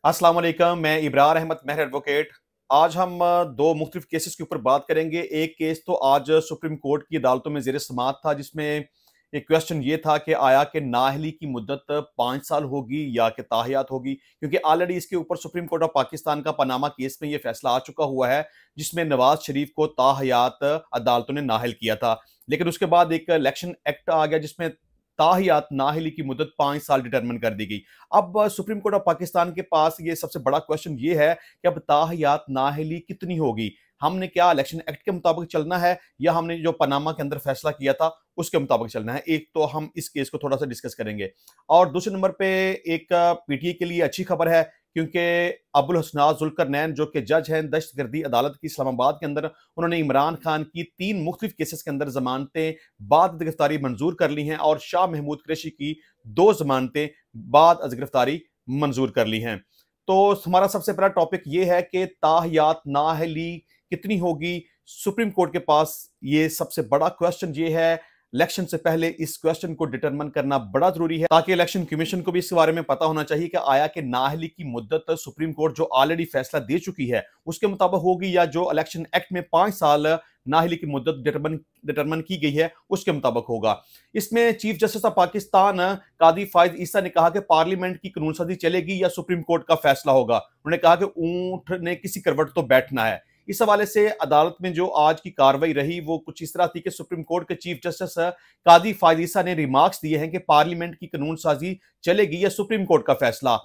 अस्सलाम वालेकुम, मैं इब्रार अहमद महर एडवोकेट। आज हम दो मुख्तलिफ केसेस के ऊपर बात करेंगे। एक केस तो आज सुप्रीम कोर्ट की अदालतों में ज़ेर समाअत था, जिसमें एक क्वेश्चन ये था कि आया कि नाअहली की मुद्दत 5 साल होगी या कि ताहयात होगी, क्योंकि ऑलरेडी इसके ऊपर सुप्रीम कोर्ट ऑफ पाकिस्तान का पनामा केस में ये फैसला आ चुका हुआ है, जिसमें नवाज शरीफ को ताहयात अदालतों ने नाअहल किया था। लेकिन उसके बाद एक इलेक्शन एक्ट आ गया, जिसमें ताहियात नाअहली की मुद्दत 5 साल डिटरमिन कर दी गई। अब सुप्रीम कोर्ट ऑफ पाकिस्तान के पास ये सबसे बड़ा क्वेश्चन ये है कि अब ताहियात नाअहली कितनी होगी। हमने क्या इलेक्शन एक्ट के मुताबिक चलना है या हमने जो पनामा के अंदर फैसला किया था उसके मुताबिक चलना है। एक तो हम इस केस को थोड़ा सा डिस्कस करेंगे, और दूसरे नंबर पे एक पीटीए के लिए अच्छी खबर है, क्योंकि अबुल हसनात जुल्करनैन जो कि जज हैं दहशतगर्दी अदालत की इस्लामाबाद के अंदर, उन्होंने इमरान खान की 3 मुख्तलिफ केसेस के अंदर जमानतें बाद गिरफ्तारी मंजूर कर ली हैं, और शाह महमूद कुरैशी की 2 जमानतें बाद अज गिरफ्तारी मंजूर कर ली हैं। तो हमारा सबसे बड़ा टॉपिक ये है कि ताहियात नाअहली कितनी होगी। सुप्रीम कोर्ट के पास ये सबसे बड़ा क्वेश्चन ये है। इलेक्शन से पहले इस क्वेश्चन को डिटरमिन करना बड़ा जरूरी है, ताकि इलेक्शन कमीशन को भी इस बारे में पता होना चाहिए कि आया कि नाअहली की मुद्दत सुप्रीम कोर्ट जो ऑलरेडी फैसला दे चुकी है उसके मुताबिक होगी, या जो इलेक्शन एक्ट में 5 साल नाअहली की मुद्दत डिटरमिन की गई है उसके मुताबिक होगा। इसमें चीफ जस्टिस ऑफ पाकिस्तान कादी फायद ईसा ने कहा कि पार्लियामेंट की कानून साजी चलेगी या सुप्रीम कोर्ट का फैसला होगा। उन्होंने कहा कि ऊंट ने किसी करवट तो बैठना है। इस हवाले से अदालत में जो आज की कार्रवाई रही वो कुछ इस तरह थी कि सुप्रीम कोर्ट के चीफ जस्टिस कादी फायद ईसा ने रिमार्क्स दिए हैं कि पार्लियामेंट की कानून साजी चलेगी या सुप्रीम कोर्ट का फैसला।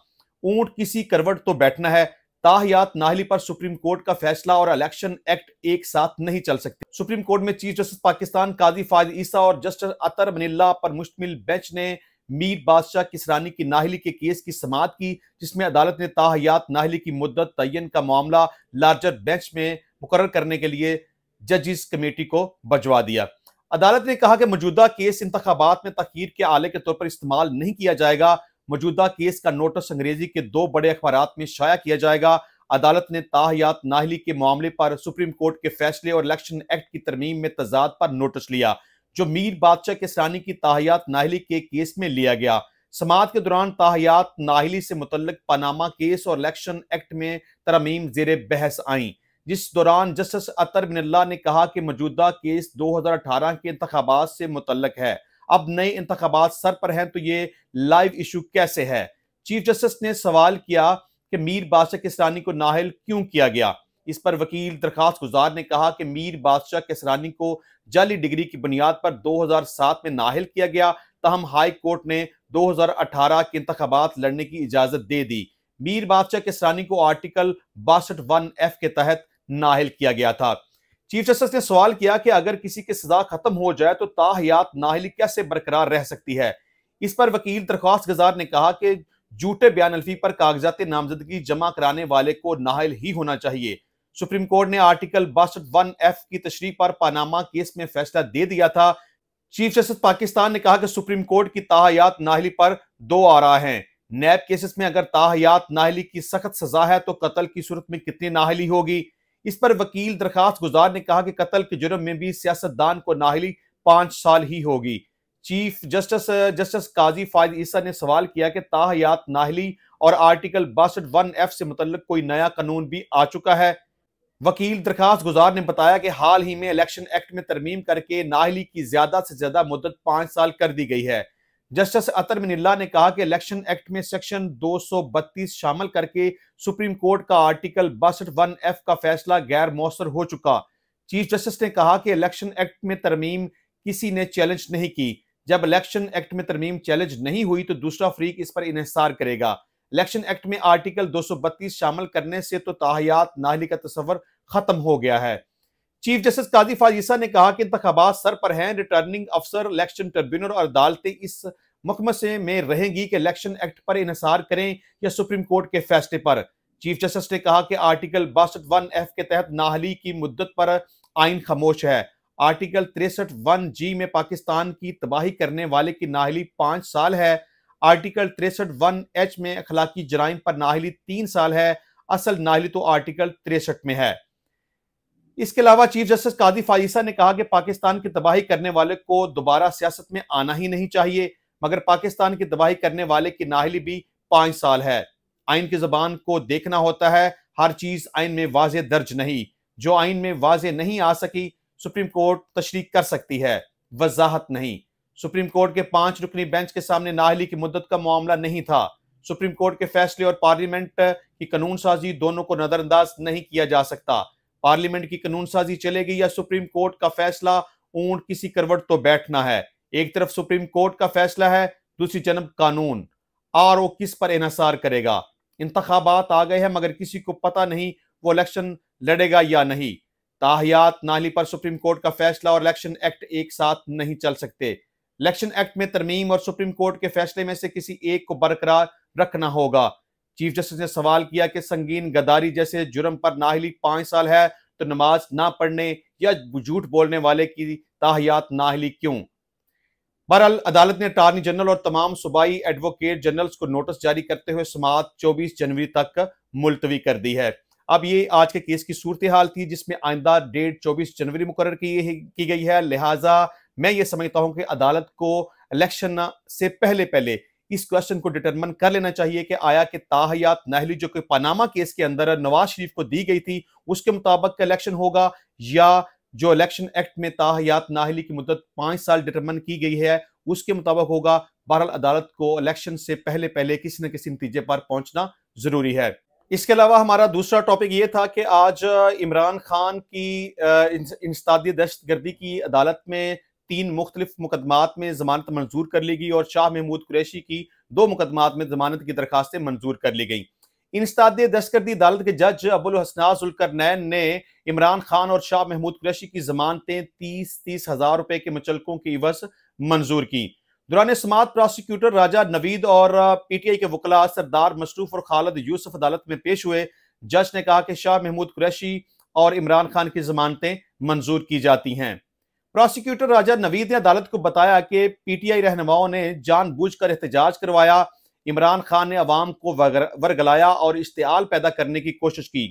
ऊंट किसी करवट तो बैठना है। ताहियात नाअहली पर सुप्रीम कोर्ट का फैसला और इलेक्शन एक्ट एक साथ नहीं चल सकते। सुप्रीम कोर्ट में चीफ जस्टिस पाकिस्तान कादी फायद ईसा और जस्टिस अतर मनिल्ला पर मुश्तमिल बेंच ने मीर बादशाह किसरानी की नाअहली के केस की समाअत की, जिसमें अदालत ने ताहियात नाअहली की मुद्दत तयन का मामला लार्जर बेंच में मुकर्रर करने के लिए जजिस कमेटी को भिजवा दिया। अदालत ने कहा कि मौजूदा केस इंतखाबात में तखीर के आले के तौर पर इस्तेमाल नहीं किया जाएगा। मौजूदा केस का नोटिस अंग्रेजी के 2 बड़े अखबारात में शाया किया जाएगा। अदालत ने ताहियात नाअहली के मामले पर सुप्रीम कोर्ट के फैसले और इलेक्शन एक्ट की तरमीम में तजाद पर नोटिस लिया, जो मीर बादशाह किसरानी की ताहियात नाअहली के केस में लिया गया। समाअत के दौरान ताहियात नाअहली से मुतल्लिक पनामा केस और इलेक्शन एक्ट में तरमीम जेर बहस आई, जिस दौरान जस्टिस अतर मनिल्ला ने कहा कि मौजूदा केस 2018 के इंतखाबात से मुतल्लिक है। अब नए इंतखाबात सर पर हैं तो ये लाइव इशू कैसे है। चीफ जस्टिस ने सवाल किया कि मीर बादशाह किसरानी को नाअहल क्यों किया गया। इस पर वकील दरखास्त गुजार ने कहा कि मीर बादशाह किसरानी को जाली डिग्री की बुनियाद पर 2007 में नाअहल किया गया, तहम हाई कोर्ट ने 2018 के इंतखाबात लड़ने की इजाजत दे दी। मीर बादशाह किसरानी को आर्टिकल 62(1)(f) के तहत नाअहल किया गया था। चीफ जस्टिस ने सवाल किया कि अगर किसी की सजा खत्म हो जाए तो ताहियात नाअहली कैसे बरकरार रह सकती है। इस पर वकील दरख्वास्त गुजार ने कहा कि झूठे बयान अल्फी पर कागजात नामजदगी जमा कराने वाले को नाअहल ही होना चाहिए। सुप्रीम कोर्ट ने आर्टिकल 62(1)(f) की तशरीह पर पनामा केस में फैसला दे दिया था। चीफ जस्टिस पाकिस्तान ने कहा कि सुप्रीम कोर्ट की ताहियात नाअहली पर 2 आरा हैं। नैब केसेस में अगर ताहियात नाअहली की सख्त सजा है तो कत्ल की सूरत में कितनी नाअहली होगी। इस पर वकील दरखास्त गुजार ने कहा कि कत्ल के जुर्म में भी सियासतदान को नाअहली 5 साल ही होगी। चीफ जस्टिस काजी फायद ईसा ने सवाल किया कि ताहियात नाअहली और आर्टिकल 62(1)(f) से मुतल्लिक कोई नया कानून भी आ चुका है। वकील दरखास्त गुजार ने बताया कि हाल ही में इलेक्शन एक्ट में तरमीम करके नाअहली की ज्यादा से ज्यादा मुद्दत 5 साल कर दी गई है। जस्टिस अतर मनिल्ला ने कहा कि इलेक्शन एक्ट में सेक्शन 232 शामिल करके सुप्रीम कोर्ट का आर्टिकल 62(1)(f) का फैसला गैर मौसर हो चुका। चीफ जस्टिस ने कहा कि इलेक्शन एक्ट में तरमीम किसी ने चैलेंज नहीं की। जब इलेक्शन एक्ट में तरमीम चैलेंज नहीं हुई तो दूसरा फरीक इस पर इन्हिसार करेगा। इलेक्शन एक्ट में आर्टिकल 232 शामिल करने से तो ताहियात नाअहली का तस्वर खत्म हो गया है। चीफ जस्टिस कादी फायद ईसा ने कहा कि इंतखाबात सर पर हैं। रिटर्निंग अफसर, इलेक्शन ट्रिब्यूनल और अदालतें इस मुकमसे में रहेंगी कि इलेक्शन एक्ट पर इन्हिसार करें या सुप्रीम कोर्ट के फैसले पर। चीफ जस्टिस ने कहा कि आर्टिकल 62(1)(f) के तहत नाअहली की मुद्दत पर आइन खामोश है। आर्टिकल 63(1)(g) में पाकिस्तान की तबाही करने वाले की नाअहली 5 साल है। आर्टिकल 63(1)(h) में अखलाकी जराइम पर नाअहली 3 साल है। असल नाअहली तो आर्टिकल 63 में है। इसके अलावा चीफ जस्टिस कादी फायद ईसा ने कहा कि पाकिस्तान की तबाही करने वाले को दोबारा सियासत में आना ही नहीं चाहिए, मगर पाकिस्तान की तबाही करने वाले की नाअहली भी 5 साल है। आइन की जबान को देखना होता है, हर चीज आइन में वाजे दर्ज नहीं। जो आइन में वाजे नहीं आ सकी, सुप्रीम कोर्ट तशरीह कर सकती है, वजाहत नहीं। सुप्रीम कोर्ट के 5 रुकनी बेंच के सामने नाअहली की मुद्दत का मामला नहीं था। सुप्रीम कोर्ट के फैसले और पार्लियामेंट की कानून साजी दोनों को नजरअंदाज नहीं किया जा सकता। पार्लियामेंट की कानून साजी चलेगी या सुप्रीम कोर्ट का फैसला, ऊंट किसी करवट तो बैठना है। एक तरफ सुप्रीम कोर्ट का फैसला है, दूसरी जनब कानून। वो किस पर इन्हसार करेगा? इंतखाबात आ गए हैं मगर किसी को पता नहीं वो इलेक्शन लड़ेगा या नहीं। ताहियात नाहली पर सुप्रीम कोर्ट का फैसला और इलेक्शन एक्ट एक साथ नहीं चल सकते। इलेक्शन एक्ट में तरमीम और सुप्रीम कोर्ट के फैसले में से किसी एक को बरकरार रखना होगा। चीफ जस्टिस ने सवाल किया कि संगीन गद्दारी जैसे जुर्म पर नाहली 5 साल है तो नमाज ना पढ़ने या झूठ बोलने वाले की ताहियात नाहली क्यों? बहरहाल अदालत ने अटार्नी जनरल और तमाम सूबाई एडवोकेट जनरल्स को नोटिस जारी करते हुए समाअत 24 जनवरी तक मुलतवी कर दी है। अब ये आज के केस की सूरत हाल थी जिसमें आइंदा डेट 24 जनवरी मुकर्रर की गई है। लिहाजा मैं ये समझता हूं कि अदालत को इलेक्शन से पहले पहले इस क्वेश्चन को डिटरमिन कर लेना चाहिए कि आया कि ताहियात नाहली जो कि पनामा केस के अंदर नवाज शरीफ को दी गई थी उसके मुताबिक इलेक्शन होगा, या जो इलेक्शन एक्ट में ताहियात नाहली की मुद्दत 5 साल डिटरमिन की गई है उसके मुताबिक होगा। बहरहाल अदालत को इलेक्शन से पहले पहले किसी न किसी नतीजे पर पहुंचना जरूरी है। इसके अलावा हमारा दूसरा टॉपिक ये था कि आज इमरान खान की इंसदादी दहशतगर्दी की अदालत में 3 मुख्तलिफ मुकदमात में जमानत मंजूर कर ली गई और शाह महमूद कुरैशी की 2 मुकदमात में जमानत की दरखास्तें मंजूर कर ली गई। इंसदादी दहशतगर्दी अदालत के जज अबुल हसनाज जुल्करनैन ने इमरान खान और शाह महमूद कुरैशी की जमानतें 30-30 हजार रुपए के मुचलकों की इवज मंजूर की। दौरान समाअत प्रोसिक्यूटर राजा नवीद और पीटीआई के वकला सरदार मसरूफ और खालिद यूसुफ अदालत में पेश हुए। जज ने कहा कि शाह महमूद कुरैशी और इमरान खान की जमानतें मंजूर की जाती हैं। प्रोसिक्यूटर राजा नवीद ने अदालत को बताया कि पीटीआई रहनुमाओं ने जानबूझकर एहतजाज करवाया। इमरान खान ने अवाम को वर्गलाया और इश्तिआल पैदा करने की कोशिश की।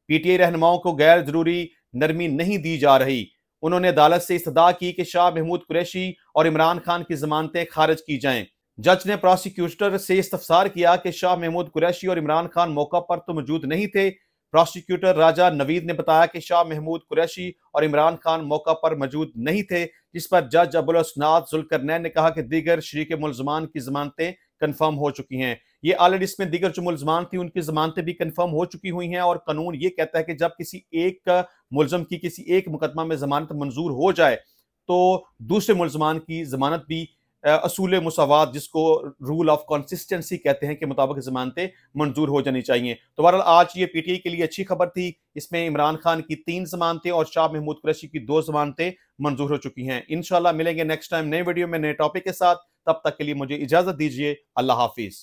पीटीआई रहनुमाओं को गैर जरूरी नरमी नहीं दी जा रही। उन्होंने अदालत से इस्तदा की कि शाह महमूद कुरैशी और इमरान खान की जमानतें खारिज की जाएं। जज ने प्रोसिक्यूटर से इस्तफसार किया कि शाह महमूद कुरैशी और इमरान खान मौका पर तो मौजूद नहीं थे। प्रोसिक्यूटर राजा नवीद ने बताया कि शाह महमूद कुरैशी और इमरान खान मौका पर मौजूद नहीं थे, जिस पर जज अबुल हसनाज जुल्करनैन ने कहा कि दीगर शरीक मुल्ज़मान की जमानतें कंफर्म हो चुकी हैं। ये ऑलरेडी इसमें दीगर जो मुल्ज़मान थी उनकी जमानतें भी कंफर्म हो चुकी हुई हैं और कानून ये कहता है कि जब किसी एक मुल्ज़म की किसी एक मुकदमा में जमानत मंजूर हो जाए तो दूसरे मुल्ज़मान की जमानत भी असूल मुसावात जिसको रूल ऑफ कंसिस्टेंसी कहते हैं के मुताबिक जमानतें मंजूर हो जानी चाहिए। तो बहरहाल आज ये पीटीआई के लिए अच्छी खबर थी। इसमें इमरान खान की 3 जमानतें और शाह महमूद कुरैशी की 2 जमानतें मंजूर हो चुकी हैं। इंशाल्लाह मिलेंगे नेक्स्ट टाइम नए वीडियो में नए टॉपिक के साथ। तब तक के लिए मुझे इजाजत दीजिए। अल्लाह हाफिज।